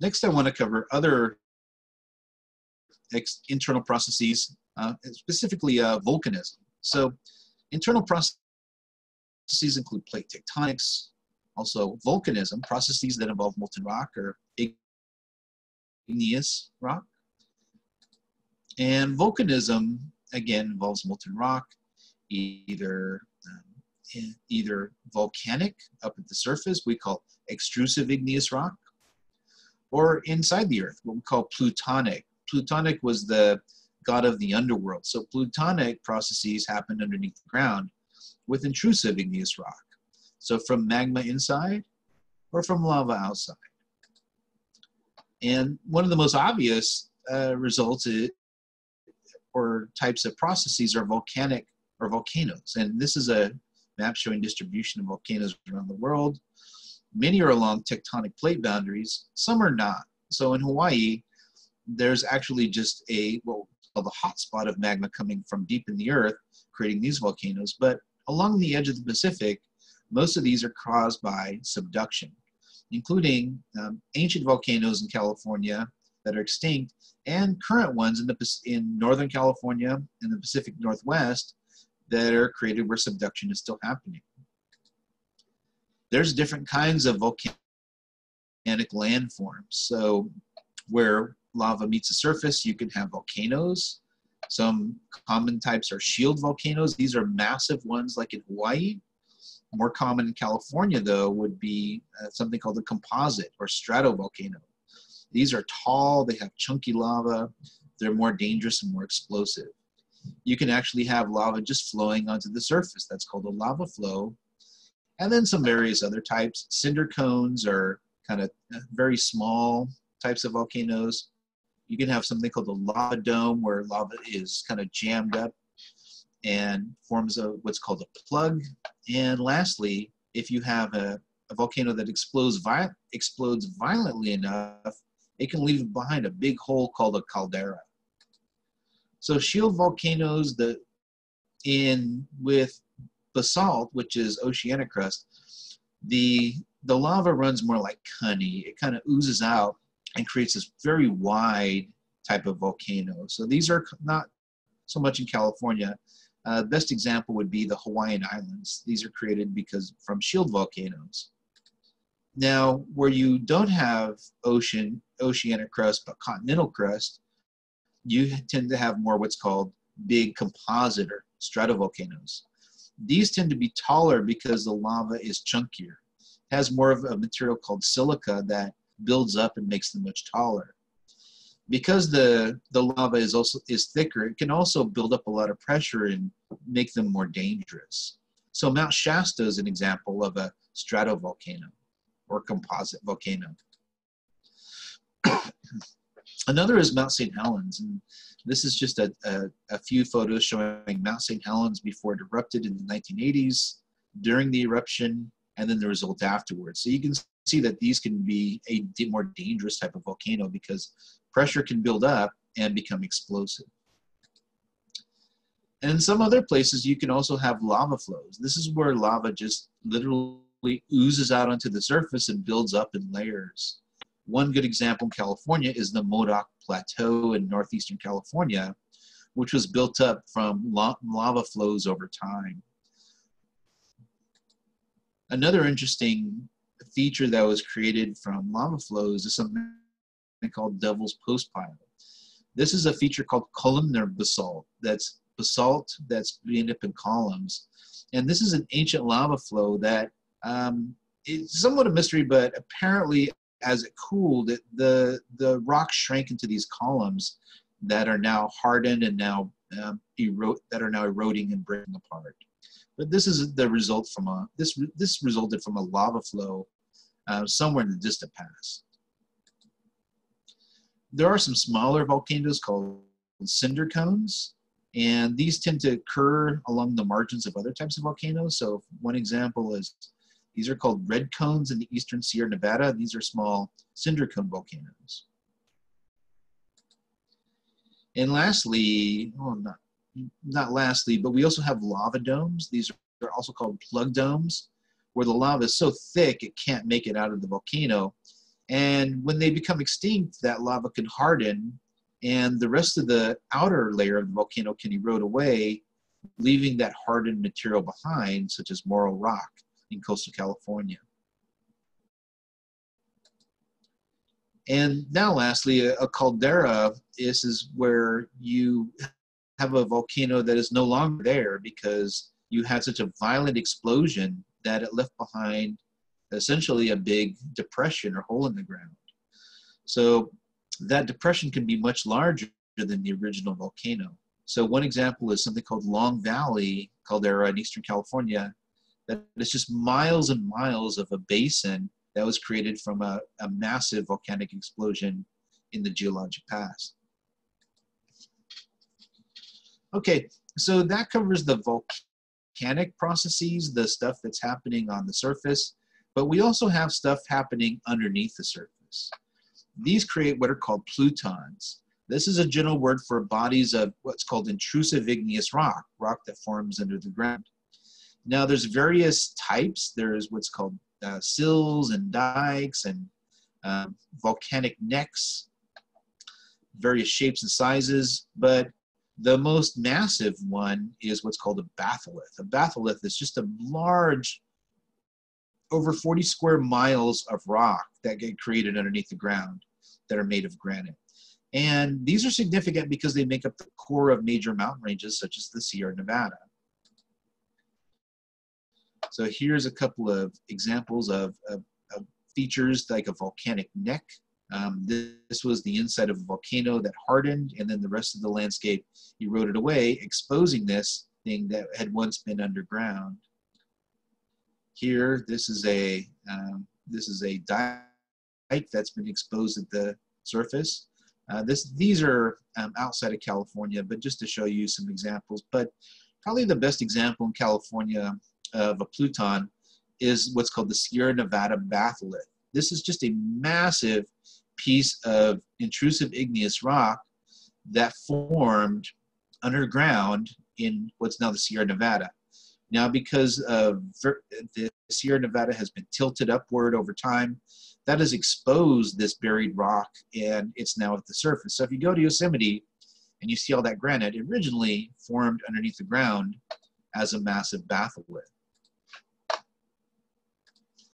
Next, I want to cover other internal processes, specifically volcanism. So internal processes include plate tectonics, also volcanism, processes that involve molten rock or igneous rock. And volcanism, again, involves molten rock, either volcanic up at the surface, we call extrusive igneous rock, or inside the earth, what we call plutonic. Plutonic was the god of the underworld. So plutonic processes happened underneath the ground with intrusive igneous rock. So from magma inside or from lava outside. And one of the most obvious results or types of processes are volcanic or volcanoes. And this is a map showing distribution of volcanoes around the world. Many are along tectonic plate boundaries, some are not. So in Hawaii, there's actually just what we call the hot spot of magma coming from deep in the earth, creating these volcanoes. But along the edge of the Pacific, most of these are caused by subduction, including ancient volcanoes in California that are extinct, and current ones in Northern California and the Pacific Northwest that are created where subduction is still happening. There's different kinds of volcanic landforms. So where lava meets the surface, you can have volcanoes. Some common types are shield volcanoes. These are massive ones like in Hawaii. More common in California, though, would be something called a composite or stratovolcano. These are tall, they have chunky lava, they're more dangerous and more explosive. You can actually have lava just flowing onto the surface. That's called a lava flow. And then some various other types. Cinder cones are kind of very small types of volcanoes. You can have something called a lava dome where lava is kind of jammed up and forms what's called a plug. And lastly, if you have a volcano that explodes violently enough, it can leave behind a big hole called a caldera. So shield volcanoes with basalt, which is oceanic crust, the lava runs more like honey. It kind of oozes out and creates this very wide type of volcano. So these are not so much in California. Best example would be the Hawaiian Islands. These are created from shield volcanoes. Now, where you don't have oceanic crust, but continental crust, you tend to have more what's called big composite or stratovolcanoes. These tend to be taller because the lava is chunkier. It has more of a material called silica that builds up and makes them much taller. Because the lava is thicker, it can also build up a lot of pressure and make them more dangerous. So Mount Shasta is an example of a stratovolcano or composite volcano. Another is Mount St Helens, and this is just a few photos showing Mount St Helens before it erupted in the 1980s, during the eruption, and then the result afterwards. So you can see that these can be a more dangerous type of volcano because pressure can build up and become explosive. And in some other places, you can also have lava flows. This is where lava just literally oozes out onto the surface and builds up in layers. One good example in California is the Modoc Plateau in northeastern California, which was built up from lava flows over time. Another interesting feature that was created from lava flows is something called Devil's Postpile. This is a feature called columnar basalt. That's basalt that's made up in columns. And this is an ancient lava flow that is somewhat a mystery, but apparently as it cooled, the rock shrank into these columns that are now hardened and now eroding and breaking apart. But this is the result from this resulted from a lava flow somewhere in the distant past. There are some smaller volcanoes called cinder cones, and these tend to occur along the margins of other types of volcanoes. So one example is these are called red cones in the eastern Sierra Nevada. These are small cinder cone volcanoes. And lastly, not lastly, but we also have lava domes. These are also called plug domes, where the lava is so thick it can't make it out of the volcano. And when they become extinct, that lava can harden, and the rest of the outer layer of the volcano can erode away, leaving that hardened material behind, such as Morro rock in coastal California. And now lastly, a caldera is where you have a volcano that is no longer there because you had such a violent explosion that it left behind essentially a big depression or hole in the ground. So that depression can be much larger than the original volcano. So one example is something called Long Valley caldera in Eastern California. That is just miles and miles of a basin that was created from a massive volcanic explosion in the geologic past. Okay, so that covers the volcanic processes, the stuff that's happening on the surface, but we also have stuff happening underneath the surface. These create what are called plutons. This is a general word for bodies of what's called intrusive igneous rock, rock that forms under the ground. Now there's various types. There's what's called sills and dikes and volcanic necks, various shapes and sizes, but the most massive one is what's called a batholith. A batholith is just a large, over 40 square miles of rock that get created underneath the ground that are made of granite. And these are significant because they make up the core of major mountain ranges such as the Sierra Nevada. So here's a couple of examples of features like a volcanic neck. This was the inside of a volcano that hardened, and then the rest of the landscape eroded away, exposing this thing that had once been underground. Here, this is a dike that's been exposed at the surface. These are outside of California, but just to show you some examples. But probably the best example in California of a pluton is what's called the Sierra Nevada batholith. This is just a massive piece of intrusive igneous rock that formed underground in what's now the Sierra Nevada. Now, because the Sierra Nevada has been tilted upward over time, that has exposed this buried rock, and it's now at the surface. So if you go to Yosemite and you see all that granite, it originally formed underneath the ground as a massive batholith.